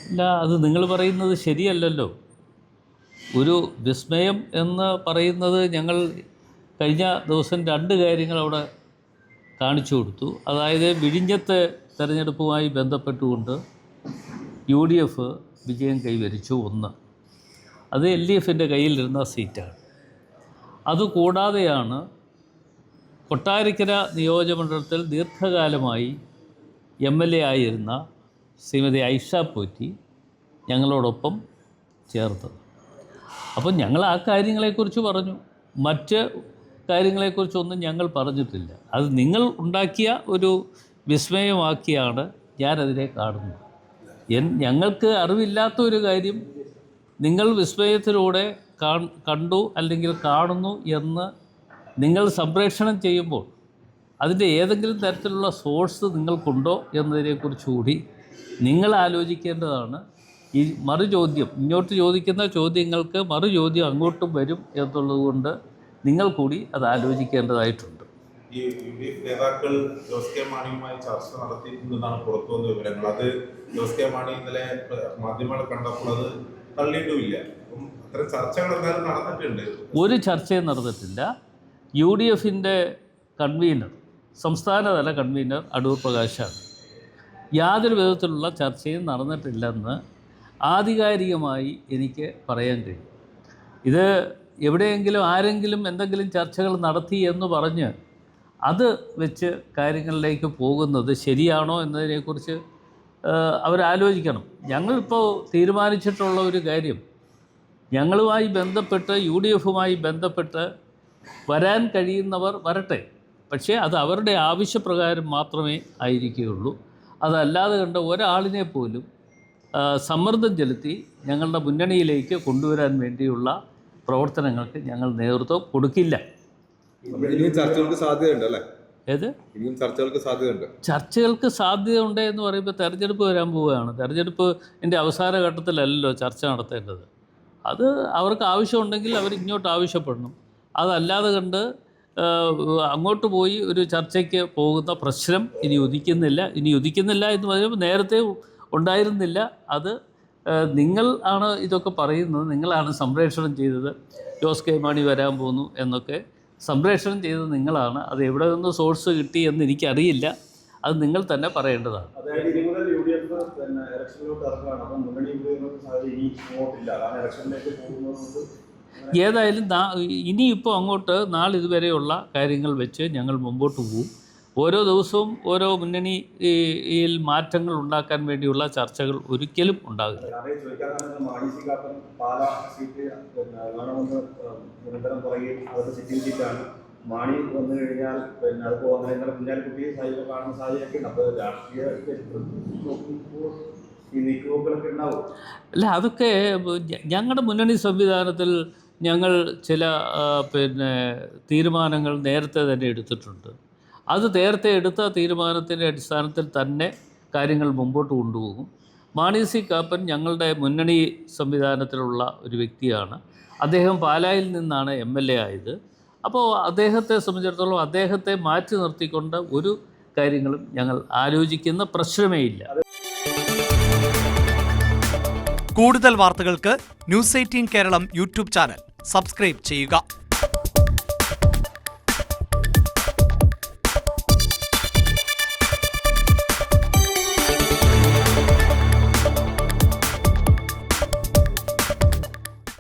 ഇല്ല, അത് നിങ്ങൾ പറയുന്നത് ശരിയല്ലല്ലോ. ഒരു വിസ്മയം എന്ന് പറയുന്നത് ഞങ്ങൾ കഴിഞ്ഞ ദിവസം 2 കാര്യങ്ങൾ അവിടെ കാണിച്ചു കൊടുത്തു. അതായത് വിഴിഞ്ഞത്തെ തെരഞ്ഞെടുപ്പുമായി ബന്ധപ്പെട്ടുകൊണ്ട് UDF വിജയം കൈവരിച്ചു. 1 അത് LDFിൻ്റെ കയ്യിലിരുന്ന സീറ്റാണ്. അതുകൂടാതെയാണ് കൊട്ടാരക്കര നിയോജകമണ്ഡലത്തിൽ ദീർഘകാലമായി MLA ആയിരുന്ന ശ്രീമതി ഐഷ പോറ്റി ഞങ്ങളോടൊപ്പം ചേർത്തത്. അപ്പം ഞങ്ങൾ ആ കാര്യങ്ങളെക്കുറിച്ച് പറഞ്ഞു. മറ്റ് കാര്യങ്ങളെക്കുറിച്ചൊന്നും ഞങ്ങൾ പറഞ്ഞിട്ടില്ല. അത് നിങ്ങൾ ഉണ്ടാക്കിയ ഒരു വിസ്മയമാക്കിയാണ് ഞാനതിനെ കാണുന്നത്. ഞങ്ങൾക്ക് അറിവില്ലാത്ത ഒരു കാര്യം നിങ്ങൾ വിസ്മയത്തിലൂടെ കണ്ടു അല്ലെങ്കിൽ കാണുന്നു എന്ന് നിങ്ങൾ സംപ്രേഷണം ചെയ്യുമ്പോൾ അതിൻ്റെ ഏതെങ്കിലും തരത്തിലുള്ള സോഴ്സ് നിങ്ങൾക്കുണ്ടോ എന്നതിനെക്കുറിച്ച് കൂടി നിങ്ങൾ ആലോചിക്കേണ്ടതാണ്. ഈ മറുചോദ്യം, ഇങ്ങോട്ട് ചോദിക്കുന്ന ചോദ്യങ്ങൾക്ക് മറുചോദ്യം അങ്ങോട്ടും വരും എന്നുള്ളത് കൊണ്ട് നിങ്ങൾ കൂടി അത് ആലോചിക്കേണ്ടതായിട്ടുണ്ട്. ഈ UDF നേതാക്കൾ ജോസ് കെ മാണിയുമായി ചർച്ച നടത്തിയിട്ടുണ്ടെന്നാണ് പുറത്തു വന്ന വിവരങ്ങൾ. അത് ജോസ് കെ മാണി ഇന്നലെ മാധ്യമങ്ങൾ കണ്ടപ്പോൾ അത് തള്ളിയിട്ടുമില്ല. അത്തരം ചർച്ചകൾ എന്തായാലും നടന്നിട്ടുണ്ട്. ഒരു ചർച്ചയും നടന്നിട്ടില്ല. UDFിൻ്റെ കൺവീനർ, സംസ്ഥാനതല കൺവീനർ അടൂർ പ്രകാശാണ്. യാതൊരു വിധത്തിലുള്ള ചർച്ചയും നടന്നിട്ടില്ലെന്ന് ആധികാരികമായി എനിക്ക് പറയാൻ കഴിയും. ഇത് എവിടെയെങ്കിലും ആരെങ്കിലും എന്തെങ്കിലും ചർച്ചകൾ നടത്തി എന്ന് പറഞ്ഞ് അത് വെച്ച് കാര്യങ്ങളിലേക്ക് പോകുന്നത് ശരിയാണോ എന്നതിനെക്കുറിച്ച് അവരാലോചിക്കണം. ഞങ്ങളിപ്പോൾ തീരുമാനിച്ചിട്ടുള്ള ഒരു കാര്യം, ഞങ്ങളുമായി ബന്ധപ്പെട്ട് UDFുമായി ബന്ധപ്പെട്ട് വരാൻ കഴിയുന്നവർ വരട്ടെ, പക്ഷേ അത് അവരുടെ ആവശ്യപ്രകാരം മാത്രമേ ആയിരിക്കുകയുള്ളൂ. അതല്ലാതെ കണ്ട ഒരാളിനെ പോലും സമ്മർദ്ദം ചെലുത്തി ഞങ്ങളുടെ മുന്നണിയിലേക്ക് കൊണ്ടുവരാൻ വേണ്ടിയുള്ള പ്രവർത്തനങ്ങൾക്ക് ഞങ്ങൾ നേതൃത്വം കൊടുക്കില്ല. ചർച്ചകൾക്ക് സാധ്യതയുണ്ട് അല്ലേ? ഏത് ചർച്ചകൾക്ക് സാധ്യതയുണ്ട് എന്ന് പറയുമ്പോൾ തെരഞ്ഞെടുപ്പ് വരാൻ പോവുകയാണ്. തെരഞ്ഞെടുപ്പിൻ്റെ അവസാന ഘട്ടത്തിലല്ലല്ലോ ചർച്ച നടത്തേണ്ടത്. അത് അവർക്ക് ആവശ്യമുണ്ടെങ്കിൽ അവർ ഇങ്ങോട്ട് ആവശ്യപ്പെടണം. അതല്ലാതെ കണ്ട് അങ്ങോട്ട് പോയി ഒരു ചർച്ചയ്ക്ക് പോകുന്ന പ്രശ്നം ഇനി ഉദിക്കുന്നില്ല എന്ന് പറയുമ്പോൾ നേരത്തെ ഉണ്ടായിരുന്നില്ല. അത് നിങ്ങൾ ആണ് ഇതൊക്കെ പറയുന്നത്, നിങ്ങളാണ് സംപ്രേഷണം ചെയ്തത്. ജോസ് കെ മാണി വരാൻ പോകുന്നു എന്നൊക്കെ സംപ്രേഷണം ചെയ്തത് നിങ്ങളാണ്. അത് എവിടെ നിന്ന് സോഴ്സ് കിട്ടി എന്ന് എനിക്കറിയില്ല. അത് നിങ്ങൾ തന്നെ പറയേണ്ടതാണ്. ഏതായാലും ഇനിയിപ്പോൾ അങ്ങോട്ട് നാളിതുവരെയുള്ള കാര്യങ്ങൾ വെച്ച് ഞങ്ങൾ മുമ്പോട്ട് പോകും. ഓരോ ദിവസവും ഓരോ മുന്നണിയിൽ മാറ്റങ്ങൾ ഉണ്ടാക്കാൻ വേണ്ടിയുള്ള ചർച്ചകൾ ഒരിക്കലും ഉണ്ടാകില്ല. മാണി വന്നു കഴിഞ്ഞാൽ പിന്നെ അതിപ്പോൾ അങ്ങനെ കുഞ്ഞാലിക്കുട്ടി കാണുന്ന സാഹചര്യമൊക്കെ ഉണ്ട്. അപ്പോൾ രാഷ്ട്രീയ ഈ നീക്കുപോക്കുകളൊക്കെ ഉണ്ടാവും. അല്ല, അതൊക്കെ ഞങ്ങളുടെ മുന്നണി സംവിധാനത്തിൽ ഞങ്ങൾ ചില തീരുമാനങ്ങൾ നേരത്തെ തന്നെ എടുത്തിട്ടുണ്ട്. അത് നേരത്തെ എടുത്ത തീരുമാനത്തിൻ്റെ അടിസ്ഥാനത്തിൽ തന്നെ കാര്യങ്ങൾ മുമ്പോട്ട് കൊണ്ടുപോകും. മാണി സി കാപ്പൻ ഞങ്ങളുടെ മുന്നണി സംവിധാനത്തിലുള്ള ഒരു വ്യക്തിയാണ്. അദ്ദേഹം പാലായിൽ നിന്നാണ് MLA ആയത്. അപ്പോൾ അദ്ദേഹത്തെ സംബന്ധിച്ചിടത്തോളം അദ്ദേഹത്തെ മാറ്റി നിർത്തിക്കൊണ്ട് ഒരു കാര്യങ്ങളും ഞങ്ങൾ ആലോചിക്കുന്ന പ്രശ്നമേ ഇല്ല. കൂടുതൽ വാർത്തകൾക്ക് News 18 Keralam YouTube channel subscribe ചെയ്യുക.